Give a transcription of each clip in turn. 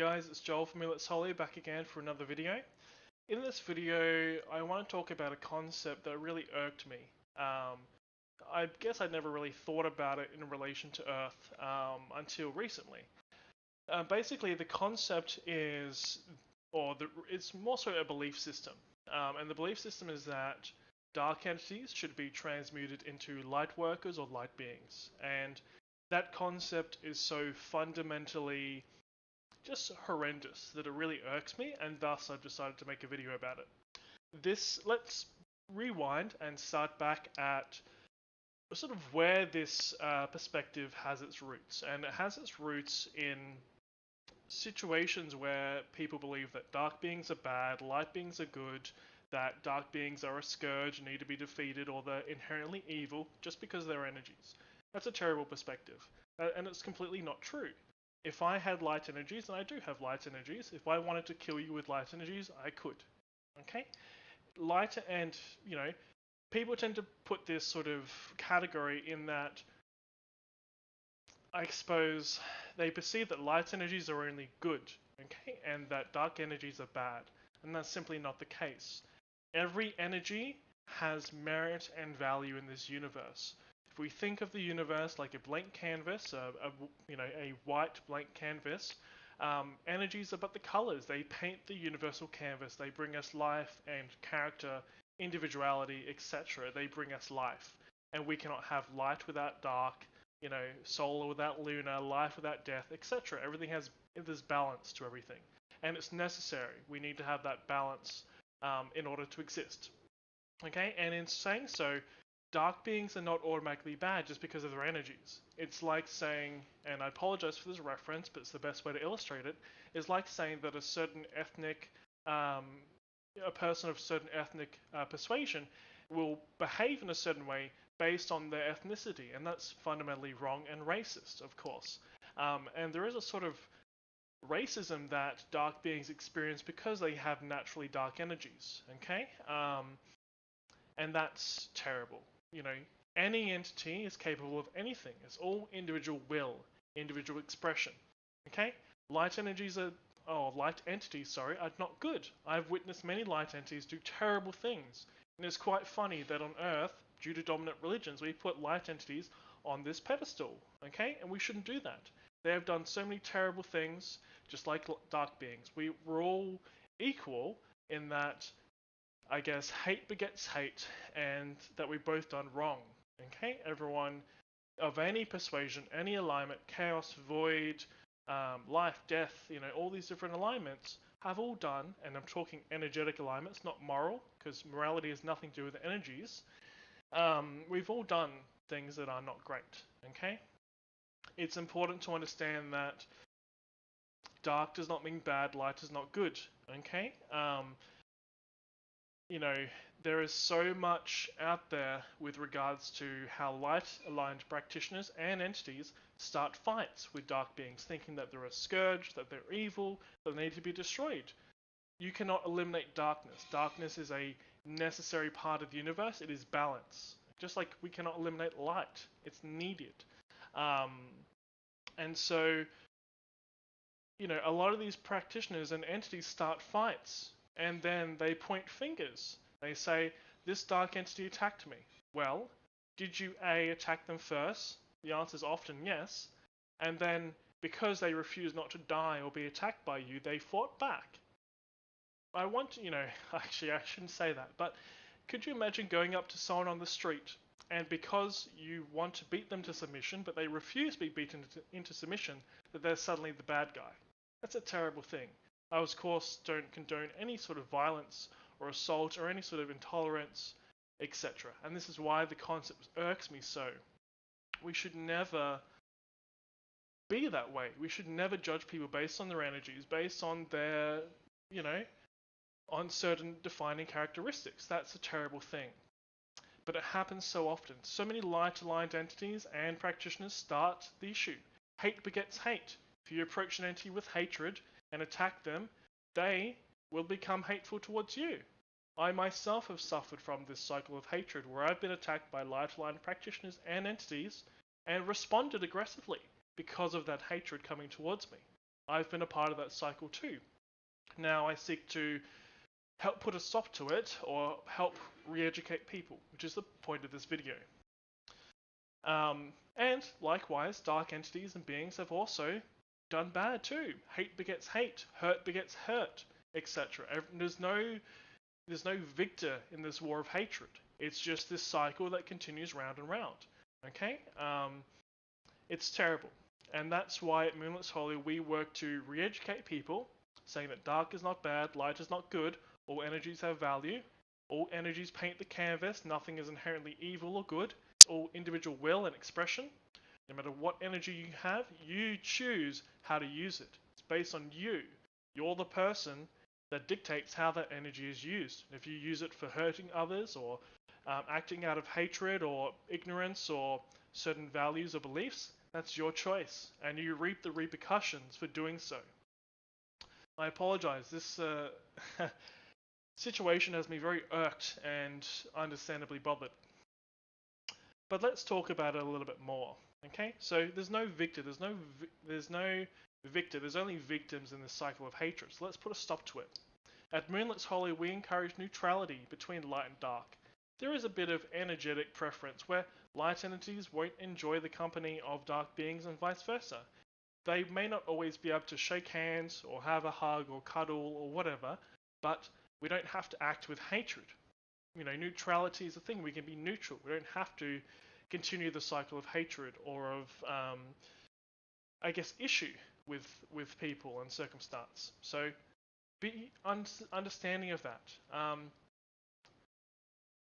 guys, it's Joel from MoonlitsHollow back again for another video. In this video, I want to talk about a concept that really irked me. I guess I'd never really thought about it in relation to Earth until recently. Basically, the concept is, it's more so a belief system. And the belief system is that dark entities should be transmuted into light workers or light beings. And that concept is so fundamentally just horrendous that it really irks me, and thus I've decided to make a video about it. Let's rewind and start back at sort of where this perspective has its roots. And it has its roots in situations where people believe that dark beings are bad, light beings are good, that dark beings are a scourge and need to be defeated, or they're inherently evil just because they're energies. That's a terrible perspective, and it's completely not true. If I had light energies, and I do have light energies, if I wanted to kill you with light energies, I could. Okay? Light, and, people tend to put this sort of category in that, I suppose, they perceive that light energies are only good, okay? And that dark energies are bad. And that's simply not the case. Every energy has merit and value in this universe. If we think of the universe like a blank canvas, a white blank canvas, energies are but the colors. They paint the universal canvas. They bring us life and character, individuality, etc. They bring us life. And we cannot have light without dark, solar without lunar, life without death, etc. There's balance to everything. And it's necessary. We need to have that balance in order to exist. Okay, and in saying so, dark beings are not automatically bad just because of their energies. It's like saying, and I apologize for this reference, but it's the best way to illustrate it, is like saying that a certain ethnic, a person of certain ethnic persuasion will behave in a certain way based on their ethnicity, and that's fundamentally wrong and racist, of course. And there is a sort of racism that dark beings experience because they have naturally dark energies, okay? And that's terrible. Any entity is capable of anything. It's all individual will, individual expression, okay? Light entities are not good. I've witnessed many light entities do terrible things. And it's quite funny that on Earth, due to dominant religions, we put light entities on this pedestal, okay? And we shouldn't do that. They have done so many terrible things, just like dark beings. We're all equal in that, I guess, hate begets hate, and that we've both done wrong, okay? Everyone of any persuasion, any alignment, chaos, void, life, death, all these different alignments have all done, and I'm talking energetic alignments, not moral, because morality has nothing to do with energies. We've all done things that are not great, okay? It's important to understand that dark does not mean bad, light is not good, okay? There is so much out there with regards to how light-aligned practitioners and entities start fights with dark beings, thinking that they're a scourge, that they're evil, that they need to be destroyed. You cannot eliminate darkness. Darkness is a necessary part of the universe. It is balance. Just like we cannot eliminate light. It's needed. And so, a lot of these practitioners and entities start fights, and then they point fingers. They say, this dark entity attacked me. Well, did you A, attack them first? The answer is often yes. And then, because they refuse not to die or be attacked by you, they fought back. Actually, I shouldn't say that, but could you imagine going up to someone on the street, and because you want to beat them to submission, but they refuse to be beaten into submission, that they're suddenly the bad guy? That's a terrible thing. I, of course, don't condone any sort of violence or assault or any sort of intolerance, etc. And this is why the concept irks me so. We should never be that way. We should never judge people based on their energies, based on their, on certain defining characteristics. That's a terrible thing. But it happens so often. So many light-aligned entities and practitioners start the issue. Hate begets hate. If you approach an entity with hatred and attack them, they will become hateful towards you. I myself have suffered from this cycle of hatred where I've been attacked by light-aligned practitioners and entities and responded aggressively because of that hatred coming towards me. I've been a part of that cycle too. Now I seek to help put a stop to it or help re-educate people, which is the point of this video. And likewise, dark entities and beings have also done bad too. Hate begets hate, hurt begets hurt, etc. There's no victor in this war of hatred. It's just this cycle that continues round and round. Okay? It's terrible. And that's why at MoonlitsHollow we work to re-educate people, saying that dark is not bad, light is not good, all energies have value, all energies paint the canvas, nothing is inherently evil or good, it's all individual will and expression. No matter what energy you have, you choose how to use it. It's based on you. You're the person that dictates how that energy is used. If you use it for hurting others or acting out of hatred or ignorance or certain values or beliefs, that's your choice, and you reap the repercussions for doing so. I apologize, this situation has me very irked and understandably bothered. But let's talk about it a little bit more. Okay, so there's no victor, there's no victor, there's only victims in this cycle of hatred. So let's put a stop to it. At MoonlitsHollow, we encourage neutrality between light and dark. There is a bit of energetic preference where light entities won't enjoy the company of dark beings and vice versa. They may not always be able to shake hands or have a hug or cuddle or whatever, but we don't have to act with hatred. You know, neutrality is a thing. We can be neutral. We don't have to continue the cycle of hatred or of, I guess, issue with people and circumstance. So be understanding of that.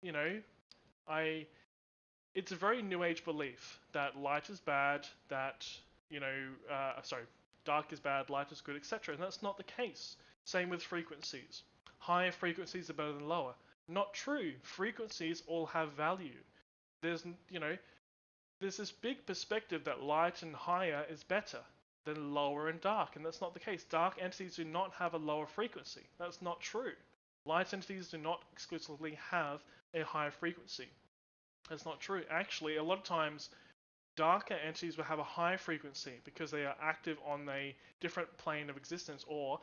You know, it's a very new age belief that light is bad, that, you know, dark is bad, light is good, etc. And that's not the case. Same with frequencies. Higher frequencies are better than lower. Not true. Frequencies all have value. There's this big perspective that light and higher is better than lower and dark, and that's not the case. Dark entities do not have a lower frequency. That's not true. Light entities do not exclusively have a higher frequency. That's not true. Actually, a lot of times, darker entities will have a higher frequency because they are active on a different plane of existence or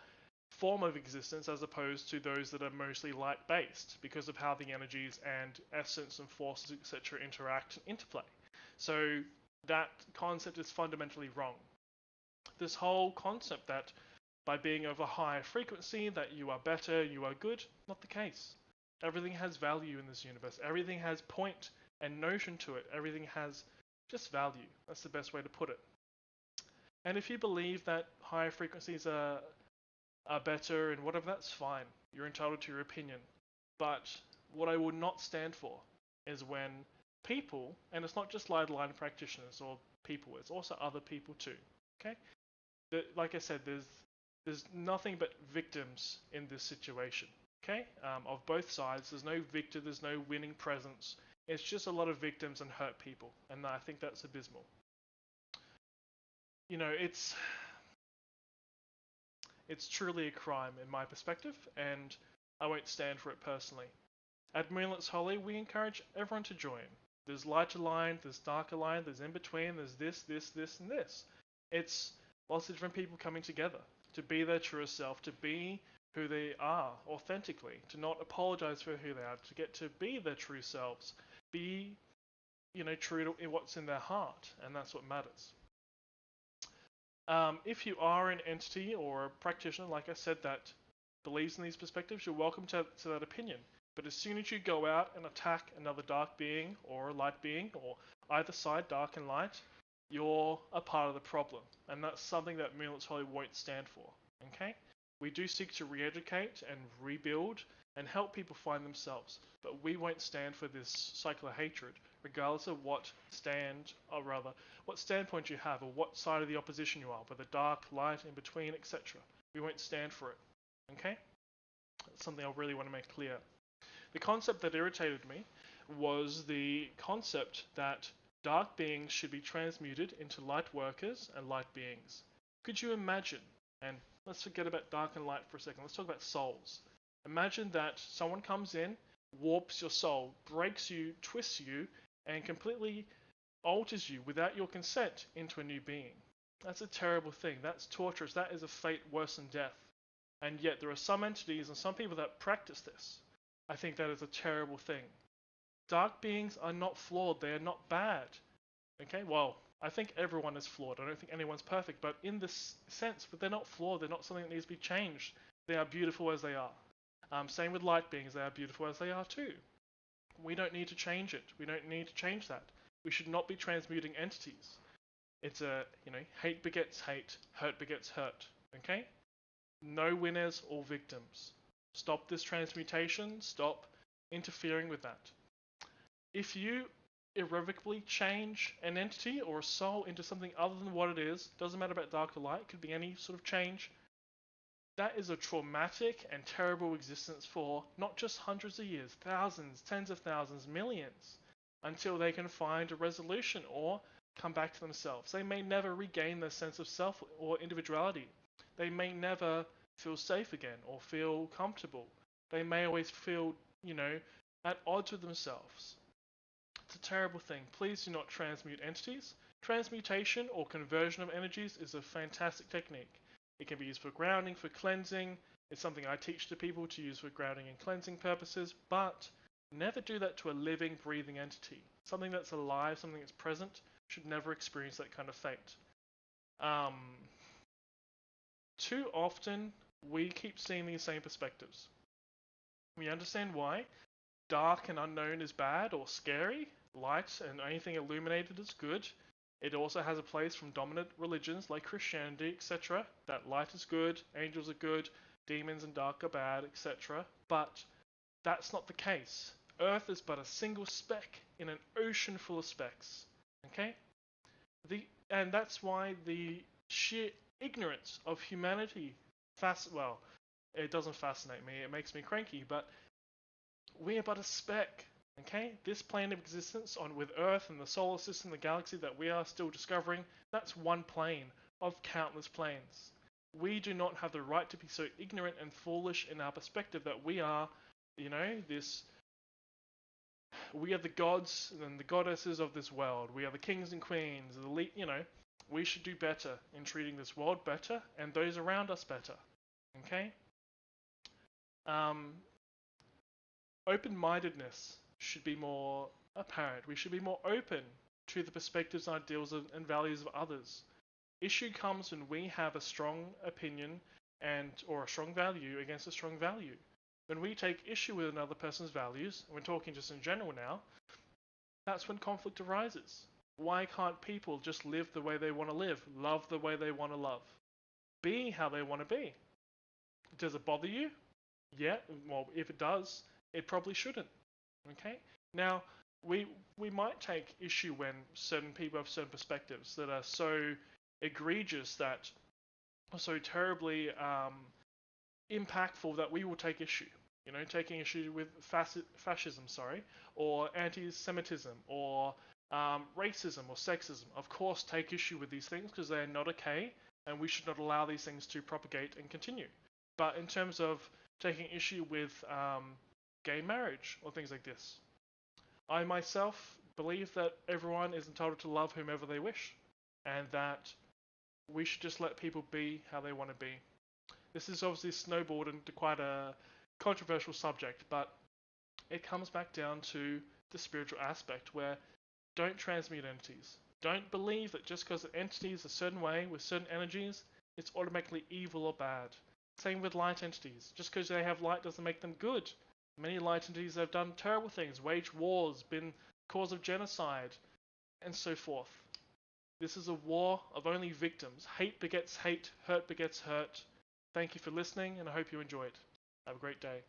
form of existence as opposed to those that are mostly light-based because of how the energies and essence and forces, etc. interact and interplay. So that concept is fundamentally wrong. This whole concept that by being of a higher frequency that you are better, you are good, not the case. Everything has value in this universe. Everything has point and notion to it. Everything has just value. That's the best way to put it. And if you believe that higher frequencies are better and whatever, that's fine. You're entitled to your opinion. But what I would not stand for is when people, and it's not just light line practitioners or people, it's also other people too. Okay? Like I said, there's nothing but victims in this situation. Okay? Of both sides, there's no victor, there's no winning presence. It's just a lot of victims and hurt people, and I think that's abysmal. You know, it's truly a crime in my perspective, and I won't stand for it personally. At MoonlitsHollow, we encourage everyone to join. There's light aligned, there's dark aligned, there's in between, there's this, and this. It's lots of different people coming together to be their truest self, to be who they are authentically, to not apologize for who they are, to get to be their true selves, be, true to what's in their heart, and that's what matters. If you are an entity or a practitioner, like I said, that believes in these perspectives, you're welcome to that opinion. But as soon as you go out and attack another dark being or a light being, or either side, dark and light, you're a part of the problem. And that's something that MoonlitsHollow won't stand for. Okay? We do seek to re-educate and rebuild and help people find themselves. But we won't stand for this cycle of hatred, regardless of what standpoint you have or what side of the opposition you are, whether dark, light, in between, etc. We won't stand for it. Okay? That's something I really want to make clear. The concept that irritated me was the concept that dark beings should be transmuted into light workers and light beings. Could you imagine, and let's forget about dark and light for a second, let's talk about souls. Imagine that someone comes in, warps your soul, breaks you, twists you, and completely alters you without your consent into a new being. That's a terrible thing. That's torturous. That is a fate worse than death. And yet there are some entities and some people that practice this. I think that is a terrible thing. Dark beings are not flawed. They are not bad. Okay, well, I think everyone is flawed. I don't think anyone's perfect, but in this sense, but they're not flawed. They're not something that needs to be changed. They are beautiful as they are. Same with light beings. They are beautiful as they are too. We don't need to change it. We don't need to change that. We should not be transmuting entities. It's hate begets hate, hurt begets hurt. Okay? No winners or victims. Stop this transmutation. Stop interfering with that. If you irrevocably change an entity or a soul into something other than what it is, doesn't matter about dark or light, it could be any sort of change, that is a traumatic and terrible existence for not just hundreds of years, thousands, tens of thousands, millions, until they can find a resolution or come back to themselves. They may never regain their sense of self or individuality. They may never feel safe again or feel comfortable. They may always feel, at odds with themselves. It's a terrible thing. Please do not transmute entities. Transmutation or conversion of energies is a fantastic technique. It can be used for grounding, for cleansing. It's something I teach to people to use for grounding and cleansing purposes, but never do that to a living, breathing entity. Something that's alive, something that's present, should never experience that kind of fate. Too often, we keep seeing these same perspectives. We understand why. Dark and unknown is bad or scary. Light and anything illuminated is good. It also has a place from dominant religions like Christianity, etc. That light is good, angels are good, demons and dark are bad, etc. But that's not the case. Earth is but a single speck in an ocean full of specks. Okay? And that's why the sheer ignorance of humanity it doesn't fascinate me, it makes me cranky, but we are but a speck. Okay, this plane of existence with Earth and the solar system, the galaxy that we are still discovering, that's one plane of countless planes. We do not have the right to be so ignorant and foolish in our perspective that we are, we are the gods and the goddesses of this world. We are the kings and queens, we should do better in treating this world better and those around us better. Okay? Open-mindedness should be more apparent. We should be more open to the perspectives, ideals, and values of others. Issue comes when we have a strong opinion or a strong value against a strong value. When we take issue with another person's values, and we're talking just in general now, that's when conflict arises. Why can't people just live the way they want to live, love the way they want to love, be how they want to be? Does it bother you? Yeah, well, if it does, it probably shouldn't. Okay? Now, we might take issue when certain people have certain perspectives that are so egregious, that are so terribly impactful that we will take issue. Taking issue with fascism, or anti-Semitism, or racism, or sexism. Of course, take issue with these things because they are not okay, and we should not allow these things to propagate and continue. But in terms of taking issue with gay marriage or things like this, I myself believe that everyone is entitled to love whomever they wish, and that we should just let people be how they want to be. This is obviously snowballed into quite a controversial subject, but it comes back down to the spiritual aspect, where don't transmute entities. Don't believe that just because an entity is a certain way with certain energies, it's automatically evil or bad. Same with light entities. Just because they have light doesn't make them good. Many light entities have done terrible things, waged wars, been cause of genocide, and so forth. This is a war of only victims. Hate begets hate, hurt begets hurt. Thank you for listening, and I hope you enjoyed. Have a great day.